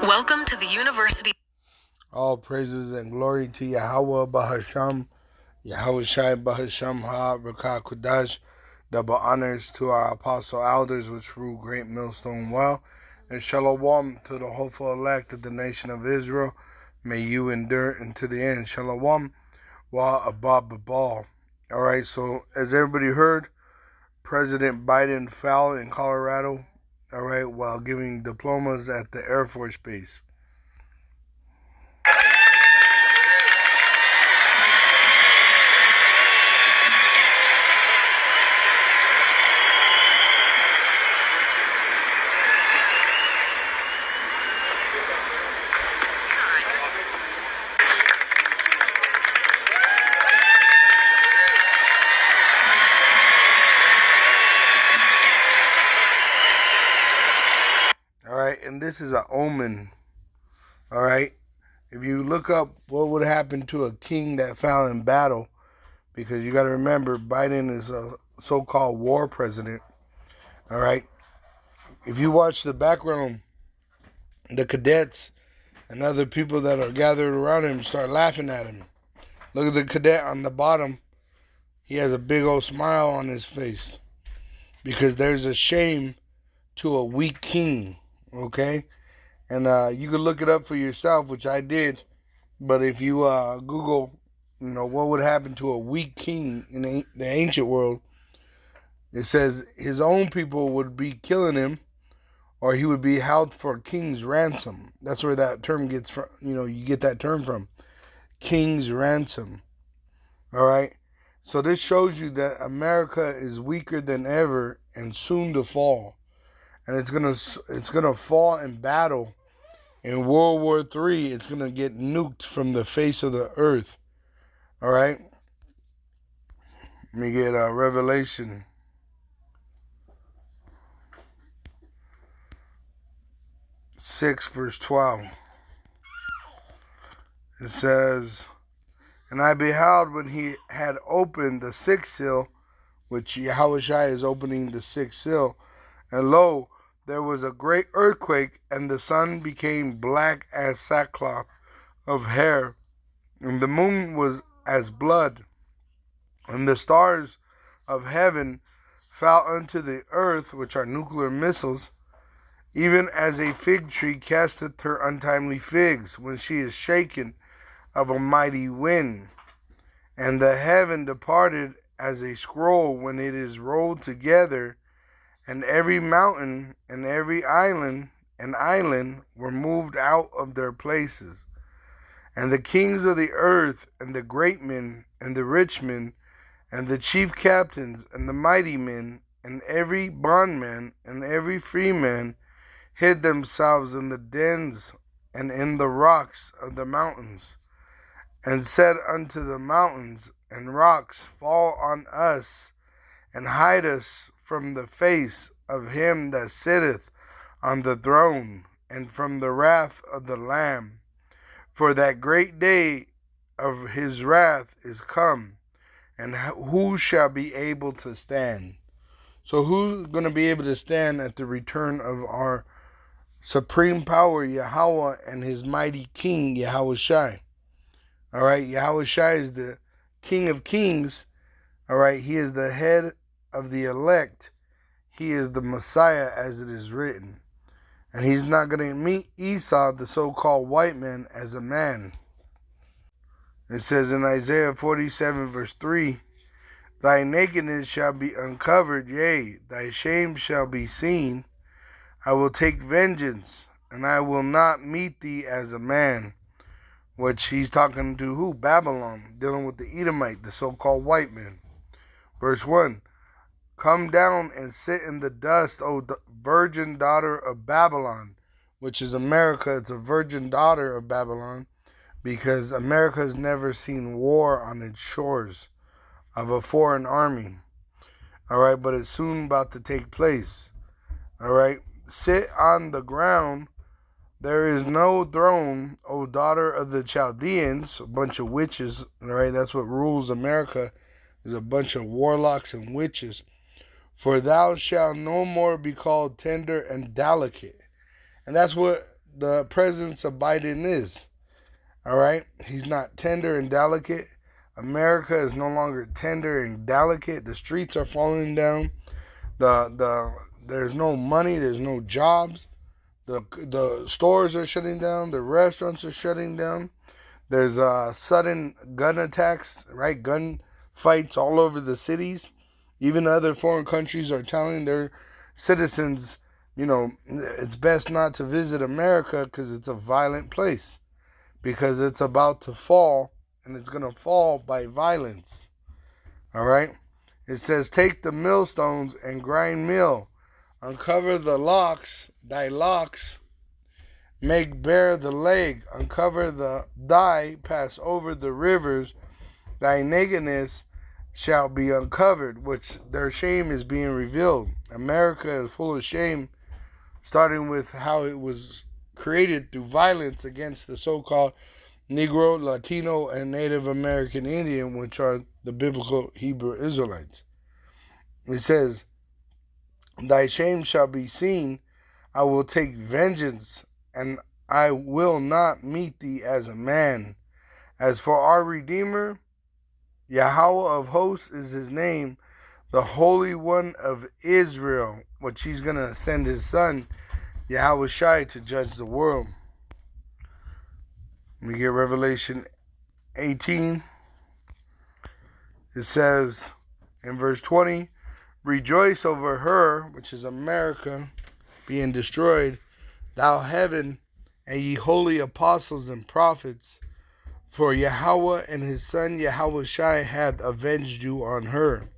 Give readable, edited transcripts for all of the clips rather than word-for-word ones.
Welcome to the University. All praises and glory to Yahweh Bahasham, Yahweh Shai Bahasham Ha Rakah Kudash. Double honors to our apostle elders which rule great millstone well. And shalom to the hopeful elect of the nation of Israel. May you endure unto the end. Shalom wa abab babal. Alright, so as everybody heard, President Biden fell in Colorado, alright, while giving diplomas at the Air Force Base. Alright, and this is an omen. Alright, if you look up what would happen to a king that fell in battle, because you got to remember Biden is a so-called war president. Alright, if you watch the background, the cadets and other people that are gathered around him start laughing at him. Look at the cadet on the bottom. He has a big old smile on his face because there's a shame to a weak king. Okay, and you can look it up for yourself, which I did. But if you Google, what would happen to a weak king in the ancient world, it says his own people would be killing him, or he would be held for king's ransom. That's where that term gets from. You get that term from, king's ransom. All right. So this shows you that America is weaker than ever and soon to fall. And it's gonna fall in battle. In World War III, it's gonna get nuked from the face of the earth. All right. Let me get Revelation 6 verse 12. It says, "And I beheld when he had opened the sixth seal," which Yahweh Shai is opening the sixth seal, "and lo, there was a great earthquake, and the sun became black as sackcloth of hair, and the moon was as blood, and the stars of heaven fell unto the earth," which are nuclear missiles, "even as a fig tree casteth her untimely figs when she is shaken of a mighty wind. And the heaven departed as a scroll when it is rolled together, and every mountain and every island were moved out of their places. And the kings of the earth, and the great men, and the rich men, and the chief captains, and the mighty men, and every bondman, and every freeman, hid themselves in the dens and in the rocks of the mountains, and said unto the mountains and rocks, Fall on us, and hide us from the face of him that sitteth on the throne, and from the wrath of the Lamb. For that great day of his wrath is come, and who shall be able to stand?" So who's going to be able to stand at the return of our supreme power, Yahweh, and his mighty king, Yahweh Shai? All right, Yahweh Shai is the King of Kings. All right, he is the head of the elect. He is the Messiah, as it is written. And he's not going to meet Esau, the so-called white man, as a man. It says in Isaiah 47 verse 3, "Thy nakedness shall be uncovered, yea, thy shame shall be seen. I will take vengeance, and I will not meet thee as a man." Which he's talking to who? Babylon, dealing with the Edomite, the so-called white man. Verse 1, "Come down and sit in the dust, O virgin daughter of Babylon," which is America. It's a virgin daughter of Babylon because America has never seen war on its shores of a foreign army. All right, but it's soon about to take place. All right, "Sit on the ground. There is no throne, O daughter of the Chaldeans," a bunch of witches. All right, that's what rules America, is a bunch of warlocks and witches. "For thou shalt no more be called tender and delicate." And that's what the presence of Biden is. All right? He's not tender and delicate. America is no longer tender and delicate. The streets are falling down. There's no money. There's no jobs. The stores are shutting down. The restaurants are shutting down. There's sudden gun attacks, right? Gun fights all over the cities. Even other foreign countries are telling their citizens, it's best not to visit America because it's a violent place. Because it's about to fall, and it's going to fall by violence. All right? It says, take the millstones and grind meal. Uncover the locks, thy locks. Make bare the leg. Uncover the thigh. Pass over the rivers. Thy nakedness shall be uncovered, which their shame is being revealed. America is full of shame, starting with how it was created through violence against the so-called Negro, Latino, and Native American Indian, which are the biblical Hebrew Israelites. It says, thy shame shall be seen. I will take vengeance, and I will not meet thee as a man. As for our Redeemer, Yahweh of hosts is his name, the Holy One of Israel, which he's going to send his son, Yahweh Shai, to judge the world. We get Revelation 18. It says in verse 20, rejoice over her, which is America, being destroyed, thou heaven, and ye holy apostles and prophets, for Yahweh and his son Yahweh Shai hath avenged you on her.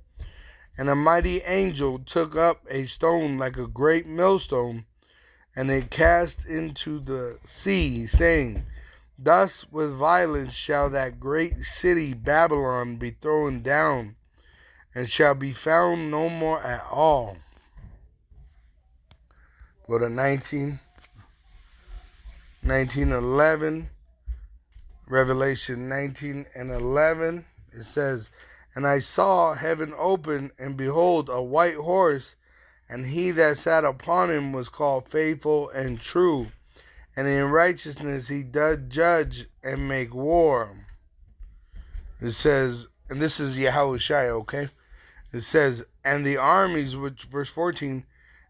And a mighty angel took up a stone like a great millstone, and it cast into the sea, saying, thus with violence shall that great city Babylon be thrown down, and shall be found no more at all. Go to 19:11. Revelation 19:11. It says, and I saw heaven open, and behold, a white horse, and he that sat upon him was called Faithful and True, and in righteousness he doth judge and make war. It says, and this is Yahweh Shai, okay? It says, and the armies which, verse 14,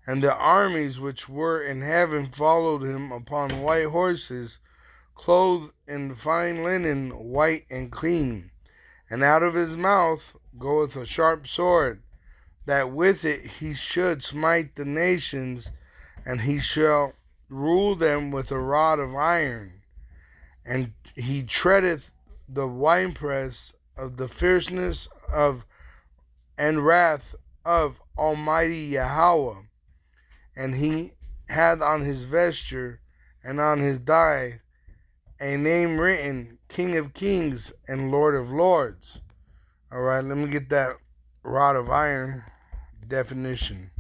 and the armies which were in heaven followed him upon white horses, clothed in fine linen, white and clean. And out of his mouth goeth a sharp sword, that with it he should smite the nations, and he shall rule them with a rod of iron. And he treadeth the winepress of the fierceness of and wrath of Almighty Yahweh. And he hath on his vesture and on his thigh a name written, King of Kings and Lord of Lords. All right, let me get that rod of iron definition.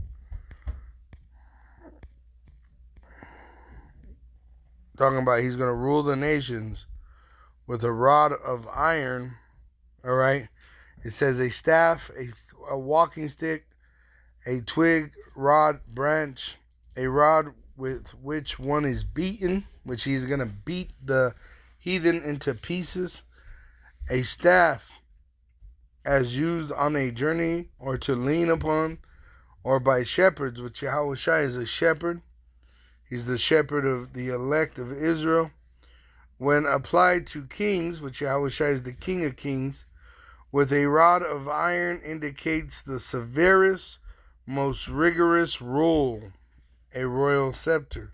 Talking about he's going to rule the nations with a rod of iron. All right. It says a staff, a walking stick, a twig, rod, branch, a rod with which one is beaten, which he's going to beat the heathen into pieces. A staff as used on a journey or to lean upon, or by shepherds, which Yahweh Shai is a shepherd. He's the shepherd of the elect of Israel. When applied to kings, which Yahweh Shai is the King of Kings, with a rod of iron indicates the severest, most rigorous rule, a royal scepter.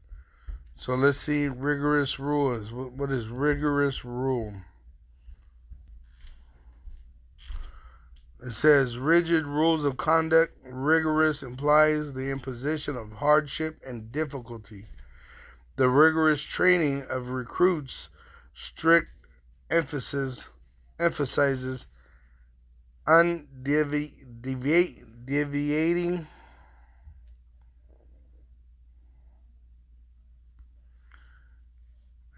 So let's see rigorous rules. What is rigorous rule? It says rigid rules of conduct. Rigorous implies the imposition of hardship and difficulty. The rigorous training of recruits, strict emphasizes undeviating.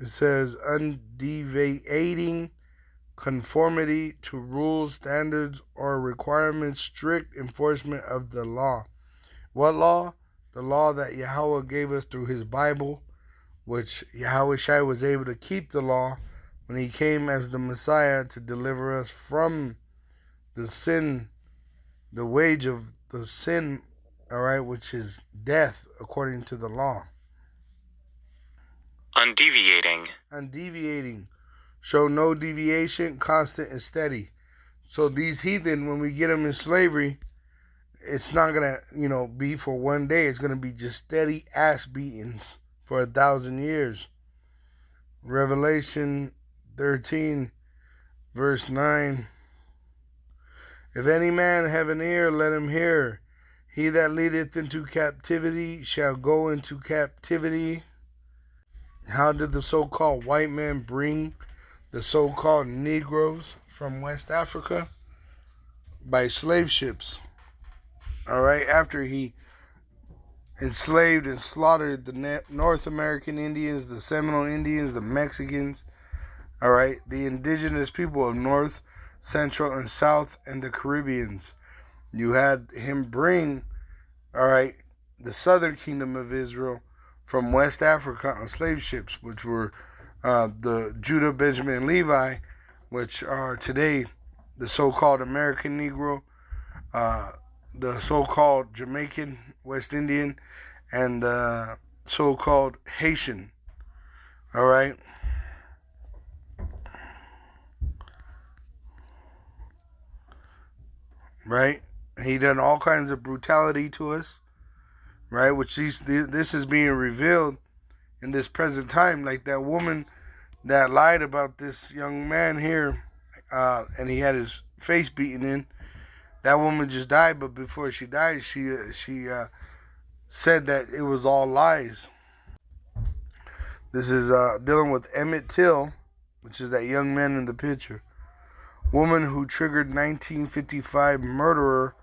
It says undeviating conformity to rules, standards, or requirements, strict enforcement of the law. What law? The law that Yahweh gave us through his Bible, which Yahushua was able to keep the law when he came as the Messiah to deliver us from the sin, the wage of the sin, all right, which is death according to the law. Undeviating. Undeviating. Show no deviation, constant and steady. So these heathen, when we get them in slavery, it's not going to, be for one day. It's going to be just steady ass beatings for 1,000 years. Revelation 13, verse 9. If any man have an ear, let him hear. He that leadeth into captivity shall go into captivity. How did the so-called white man bring the so-called Negroes from West Africa? By slave ships. All right, after he enslaved and slaughtered the North American Indians, the Seminole Indians, the Mexicans, all right, the indigenous people of North, Central, and South, and the Caribbeans. You had him bring, all right, the southern kingdom of Israel from West Africa on slave ships, which were the Judah, Benjamin, and Levi, which are today the so-called American Negro, the so-called Jamaican, West Indian, and the so-called Haitian. All right. Right? He done all kinds of brutality to us. Right? Which this is being revealed in this present time. Like that woman that lied about this young man here, and he had his face beaten in. That woman just died, but before she died, she said that it was all lies. This is dealing with Emmett Till, which is that young man in the picture. Woman who triggered 1955 murder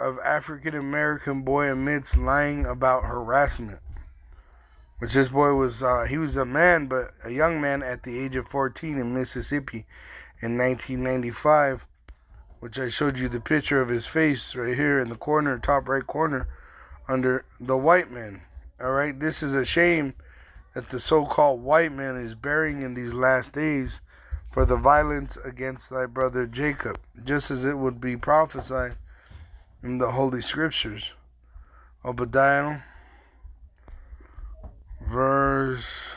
of African American boy amidst lying about harassment. Which this boy was, he was a man, but a young man at the age of 14 in Mississippi in 1995. Which I showed you the picture of his face right here in the corner, top right corner, under the white man. All right, this is a shame that the so-called white man is bearing in these last days for the violence against thy brother Jacob, just as it would be prophesied in the Holy Scriptures. Obadiah, verse,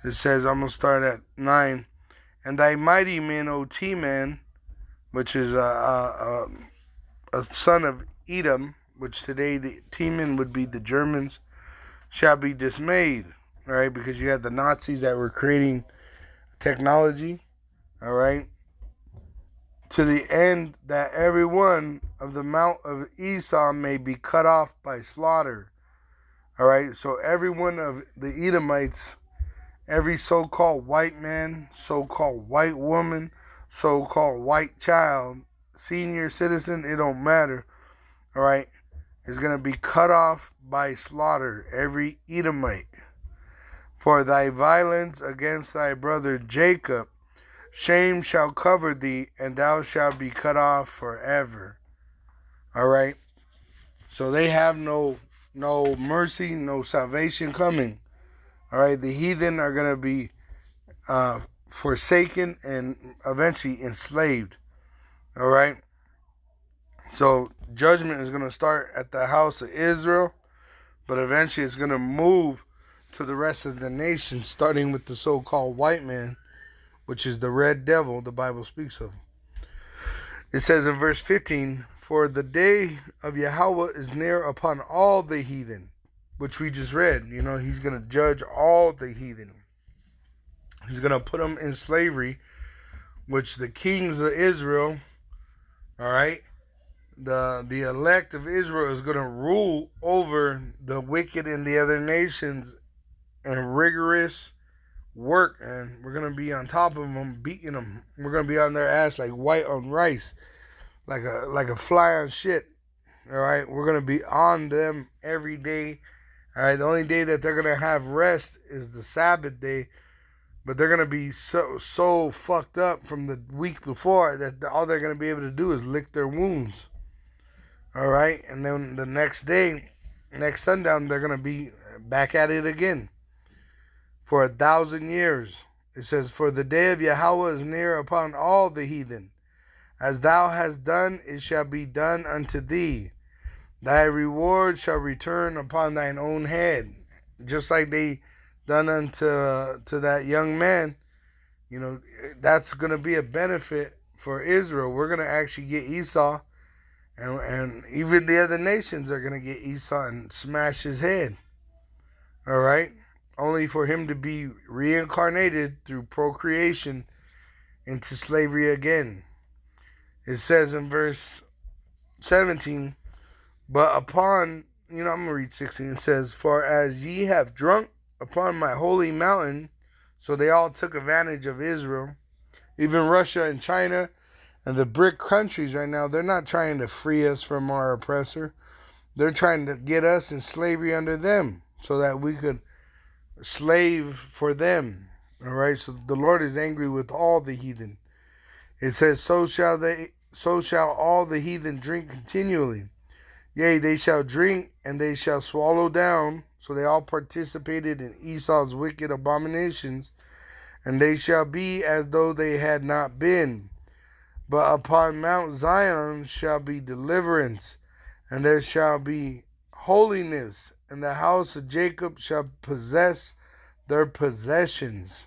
it says, I'm going to start at 9. And thy mighty men, O T-man, which is a son of Edom, which today the T-men would be the Germans, shall be dismayed, all right, because you had the Nazis that were creating technology, all right, to the end that every one of the mount of Esau may be cut off by slaughter, all right, so every one of the Edomites, every so-called white man, so-called white woman, so-called white child, senior citizen, it don't matter, all right, is going to be cut off by slaughter, every Edomite. For thy violence against thy brother Jacob, shame shall cover thee, and thou shalt be cut off forever. All right, so they have no mercy, no salvation coming. All right, the heathen are going to be forsaken and eventually enslaved. All right, so judgment is going to start at the house of Israel, but eventually it's going to move to the rest of the nation, starting with the so-called white man, which is the red devil the Bible speaks of. It says in verse 15, for the day of Yahweh is near upon all the heathen, which we just read. He's going to judge all the heathen. He's going to put them in slavery, which the kings of Israel, all right, the elect of Israel is going to rule over the wicked in the other nations in rigorous work, and we're going to be on top of them, beating them. We're going to be on their ass like white on rice, like a fly on shit, all right? We're going to be on them every day. All right, the only day that they're going to have rest is the Sabbath day, but they're going to be so fucked up from the week before that all they're going to be able to do is lick their wounds. All right. And then the next day, next sundown, they're going to be back at it again for 1,000 years. It says, for the day of Yahweh is near upon all the heathen. As thou hast done, it shall be done unto thee. Thy reward shall return upon thine own head. Just like they done unto to that young man, that's going to be a benefit for Israel. We're going to actually get Esau, and even the other nations are going to get Esau and smash his head. All right? Only for him to be reincarnated through procreation into slavery again. It says in verse 17, but upon, I'm going to read 16. It says, for as ye have drunk upon my holy mountain, so they all took advantage of Israel. Even Russia and China and the BRIC countries right now, they're not trying to free us from our oppressor. They're trying to get us in slavery under them so that we could slave for them. All right, so the Lord is angry with all the heathen. It says, so shall all the heathen drink continually. Yea, they shall drink, and they shall swallow down. So they all participated in Esau's wicked abominations, and they shall be as though they had not been. But upon Mount Zion shall be deliverance, and there shall be holiness, and the house of Jacob shall possess their possessions.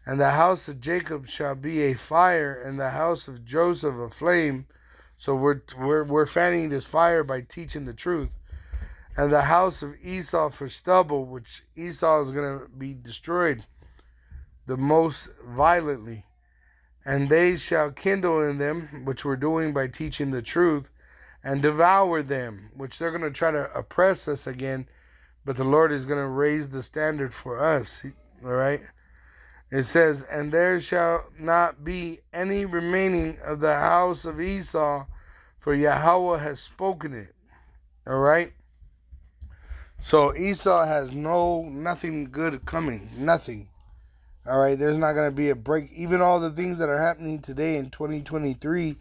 And the house of Jacob shall be a fire, and the house of Joseph a flame. So we're fanning this fire by teaching the truth. And the house of Esau for stubble, which Esau is going to be destroyed the most violently. And they shall kindle in them, which we're doing by teaching the truth, and devour them, which they're going to try to oppress us again. But the Lord is going to raise the standard for us. All right. It says, and there shall not be any remaining of the house of Esau, for Yahweh has spoken it. All right? So Esau has nothing good coming. Nothing. All right? There's not going to be a break. Even all the things that are happening today in 2023,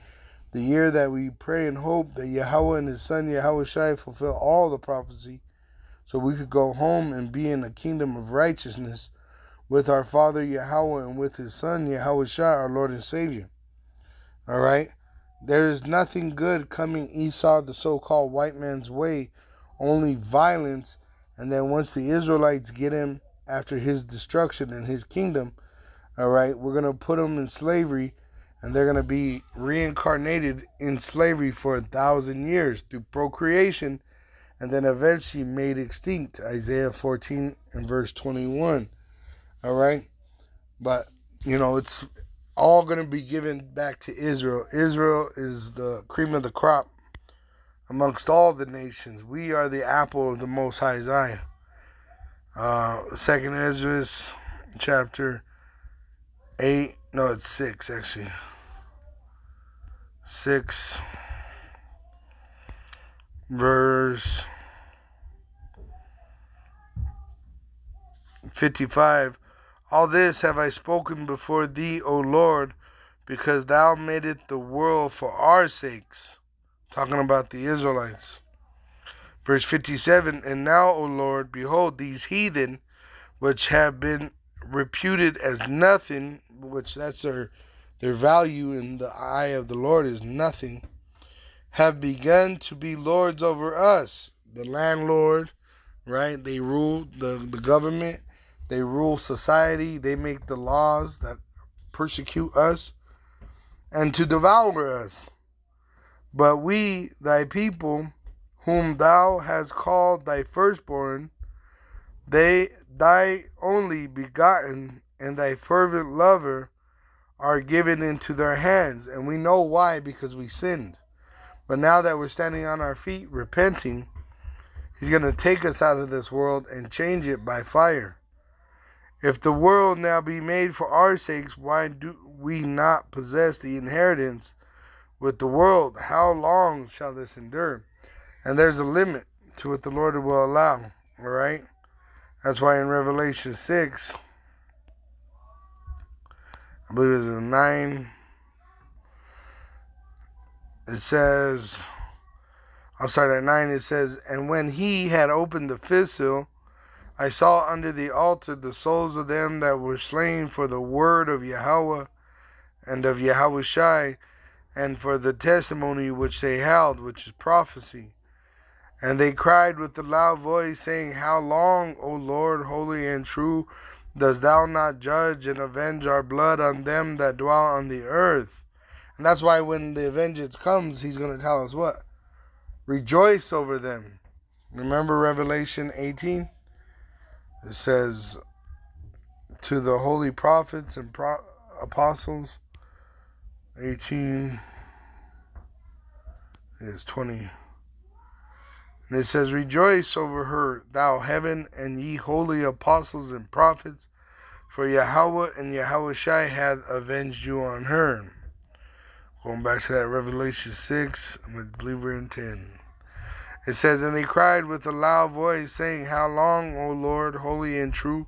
the year that we pray and hope that Yahweh and his son Yahweh Shai fulfill all the prophecy, so we could go home and be in a kingdom of righteousness with our Father Yahweh and with his Son Yahweh Shai, our Lord and Savior. All right? There is nothing good coming Esau, the so-called white man's way, only violence. And then once the Israelites get him after his destruction and his kingdom, all right, we're going to put them in slavery, and they're going to be reincarnated in slavery for 1,000 years through procreation, and then eventually made extinct. Isaiah 14 and verse 21. All right? But, it's all going to be given back to Israel. Israel is the cream of the crop amongst all the nations. We are the apple of the Most High's eye. 2nd Ezra chapter 8. No, it's 6, actually. 6, verse 55. All this have I spoken before thee, O Lord, because thou madest the world for our sakes. Talking about the Israelites. Verse 57. And now, O Lord, behold, these heathen, which have been reputed as nothing, which that's their value in the eye of the Lord is nothing, have begun to be lords over us. The landlord, right? They rule the government. They rule society. They make the laws that persecute us and to devour us. But we, thy people, whom thou hast called thy firstborn, thy only begotten, and thy fervent lover, are given into their hands. And we know why, because we sinned. But now that we're standing on our feet, repenting, he's going to take us out of this world and change it by fire. If the world now be made for our sakes, why do we not possess the inheritance with the world? How long shall this endure? And there's a limit to what the Lord will allow. All right? That's why in Revelation 6, I believe it's in 9, it says, I'll start at 9. It says, And when he had opened the fifth seal, I saw under the altar the souls of them that were slain for the word of Yahweh and of Yahushai, and for the testimony which they held, which is prophecy. And they cried with a loud voice, saying, How long, O Lord, holy and true, dost thou not judge and avenge our blood on them that dwell on the earth? And that's why when the vengeance comes, he's going to tell us what? Rejoice over them. Remember Revelation 18? It says, to the holy prophets and apostles, 18 is 20. And it says, Rejoice over her, thou heaven, and ye holy apostles and prophets, for Yahweh and Yahushai hath avenged you on her. Going back to that Revelation 6, I believe we're in 10. It says, And they cried with a loud voice, saying, How long, O Lord, holy and true,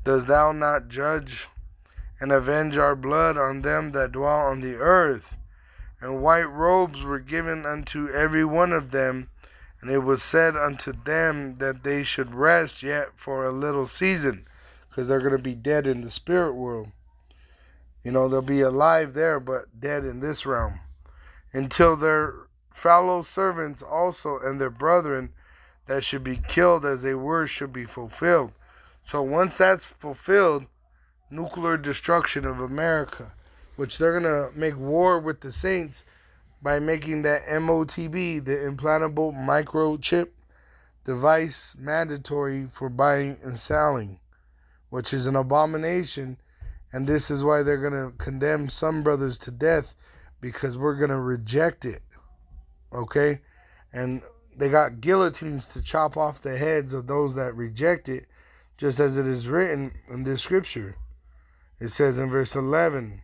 dost thou not judge and avenge our blood on them that dwell on the earth? And white robes were given unto every one of them, and it was said unto them that they should rest yet for a little season, because they're going to be dead in the spirit world. They'll be alive there, but dead in this realm, until their fellow servants also and their brethren that should be killed as they were should be fulfilled. So once that's fulfilled, nuclear destruction of America, which they're going to make war with the saints by making that MOTB, the implantable microchip device, mandatory for buying and selling, which is an abomination. And this is why they're going to condemn some brothers to death, because we're going to reject it. Okay? And they got guillotines to chop off the heads of those that reject it, just as it is written in this scripture. It says in verse 11,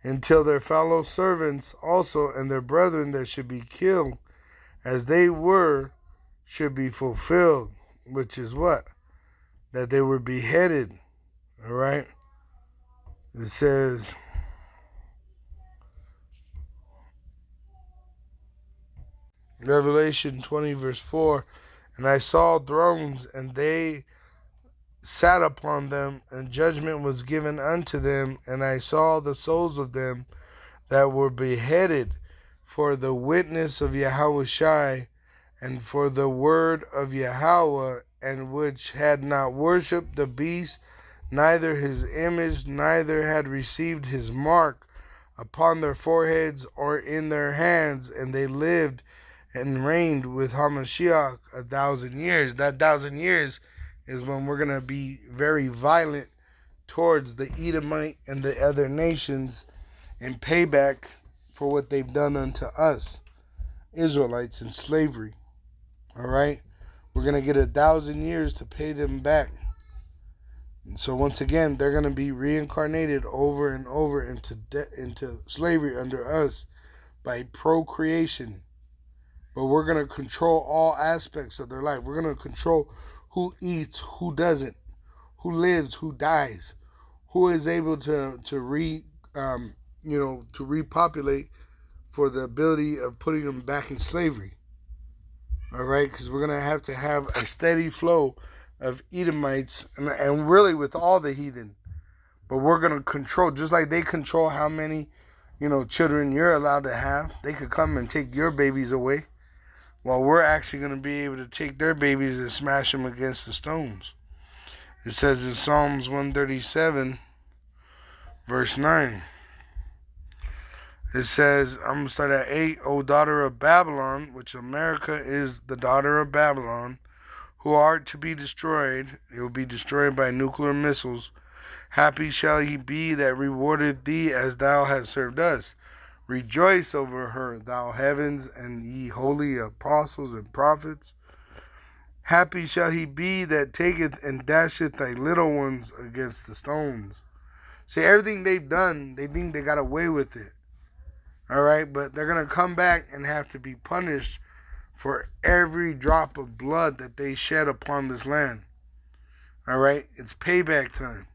Until their fellow servants also and their brethren that should be killed as they were should be fulfilled, which is what? That they were beheaded. All right? It says, Revelation 20 verse 4, And I saw thrones, and they sat upon them, and judgment was given unto them, and I saw the souls of them that were beheaded for the witness of Yahushai and for the word of Yahweh, and which had not worshipped the beast, neither his image, neither had received his mark upon their foreheads or in their hands, and they lived and reigned with Hamashiach 1,000 years. That 1,000 years is when we're going to be very violent towards the Edomite and the other nations in payback for what they've done unto us, Israelites, in slavery. All right? We're going to get 1,000 years to pay them back. And so once again, they're going to be reincarnated over and over into slavery under us by procreation. But we're going to control all aspects of their life. We're going to control who eats, who doesn't, who lives, who dies, who is able to repopulate for the ability of putting them back in slavery. All right, because we're going to have a steady flow of Edomites, and really with all the heathen. But we're going to control, just like they control how many, children you're allowed to have. They could come and take your babies away. Well, we're actually going to be able to take their babies and smash them against the stones. It says in Psalms 137, verse 9. It says, I'm going to start at 8. O daughter of Babylon, which America is the daughter of Babylon, who art to be destroyed, it will be destroyed by nuclear missiles. Happy shall he be that rewarded thee as thou hast served us. Rejoice over her, thou heavens, and ye holy apostles and prophets. Happy shall he be that taketh and dasheth thy little ones against the stones. See, everything they've done, they think they got away with it. All right, but they're going to come back and have to be punished for every drop of blood that they shed upon this land. All right, it's payback time.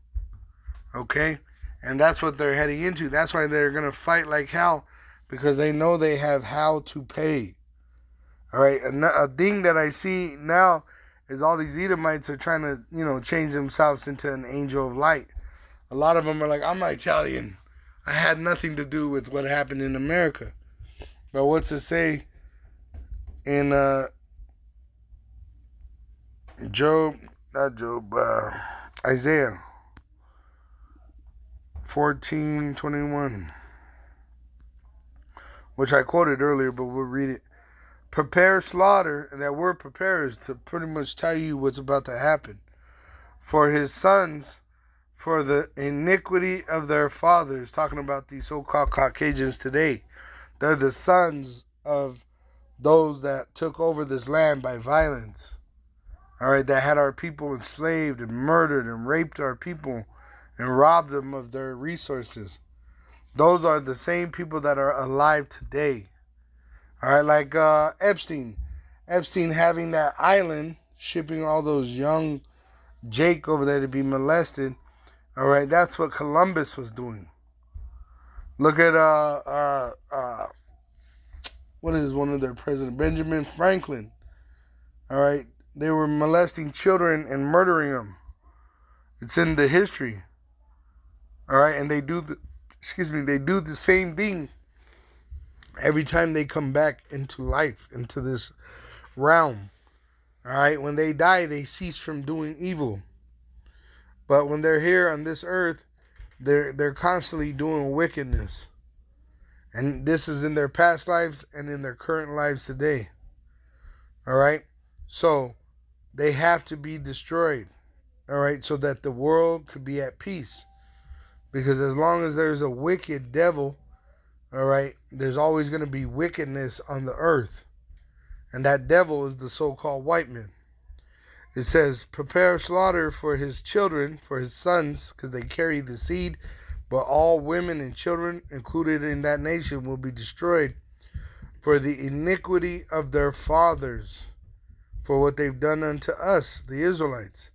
Okay? And that's what they're heading into. That's why they're going to fight like hell, because they know they have how to pay. All right, a thing that I see now is all these Edomites are trying to, change themselves into an angel of light. A lot of them are like, I'm Italian. I had nothing to do with what happened in America. But what's it say in Isaiah 14:21, which I quoted earlier, but we'll read it. Prepare slaughter, and that word prepare is to pretty much tell you what's about to happen. For his sons, for the iniquity of their fathers, talking about these so-called Caucasians today. They're the sons of those that took over this land by violence. All right, that had our people enslaved and murdered and raped our people and robbed them of their resources. Those are the same people that are alive today. All right, like Epstein. Epstein having that island, shipping all those young Jake over there to be molested. All right, that's what Columbus was doing. Look at what is one of their presidents, Benjamin Franklin. All right, they were molesting children and murdering them. It's in the history. All right, and they do the same thing every time they come back into life, into this realm. All right, when they die, they cease from doing evil. But when they're here on this earth, they're constantly doing wickedness. And this is in their past lives and in their current lives today. All right? So they have to be destroyed. All right? So that the world could be at peace. Because as long as there's a wicked devil, all right, there's always going to be wickedness on the earth. And that devil is the so-called white man. It says, prepare slaughter for his children, for his sons, because they carry the seed, but all women and children included in that nation will be destroyed for the iniquity of their fathers, for what they've done unto us, the Israelites,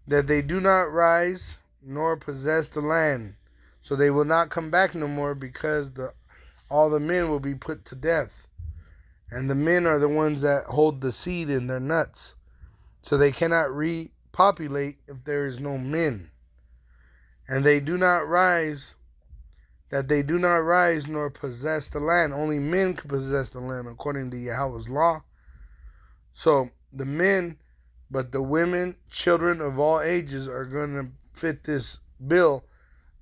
that they do not rise nor possess the land. So they will not come back no more, because all the men will be put to death. And the men are the ones that hold the seed in their nuts. So they cannot repopulate if there is no men. And they do not rise, that they do not rise nor possess the land. Only men can possess the land according to Yahweh's law. So the men, but the women, children of all ages are going to fit this bill,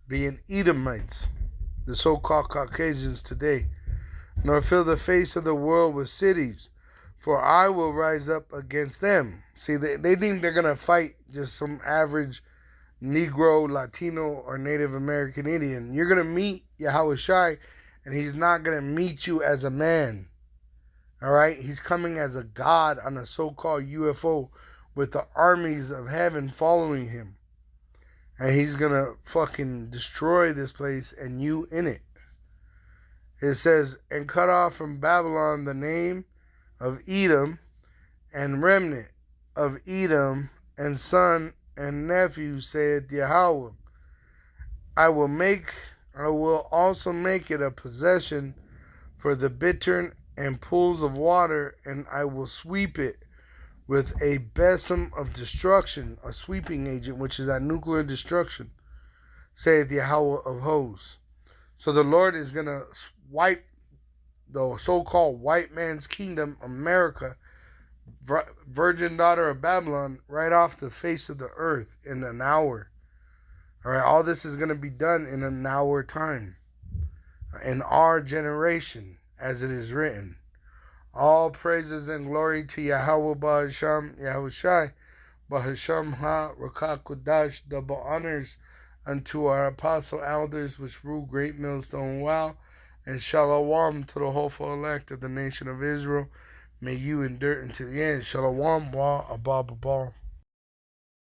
being Edomites, the so-called Caucasians today. Nor fill the face of the world with cities, for I will rise up against them. See, they think they're going to fight just some average Negro, Latino, or Native American Indian. You're going to meet Yahweh Shai, and he's not going to meet you as a man. All right? He's coming as a God on a so-called UFO with the armies of heaven following him. And he's going to fucking destroy this place and you in it. It says, and cut off from Babylon the name of Edom and remnant of Edom and son and nephew, saith Yahweh. I will also make it a possession for the bittern and pools of water, and I will sweep it with a besom of destruction, a sweeping agent, which is a nuclear destruction, saith Yahweh of hosts. So the Lord is going to wipe the so-called white man's kingdom, America, virgin daughter of Babylon, right off the face of the earth in an hour. All right, all this is going to be done in an hour time, in our generation, as it is written. All praises and glory to Yahweh Ba'asham, Yahushai, Ba'asham Ha, Rakakudash, double honors unto our apostle elders which rule great millstone wow, and shalom to the hopeful elect of the nation of Israel. May you endure unto the end. Shalom wa abba.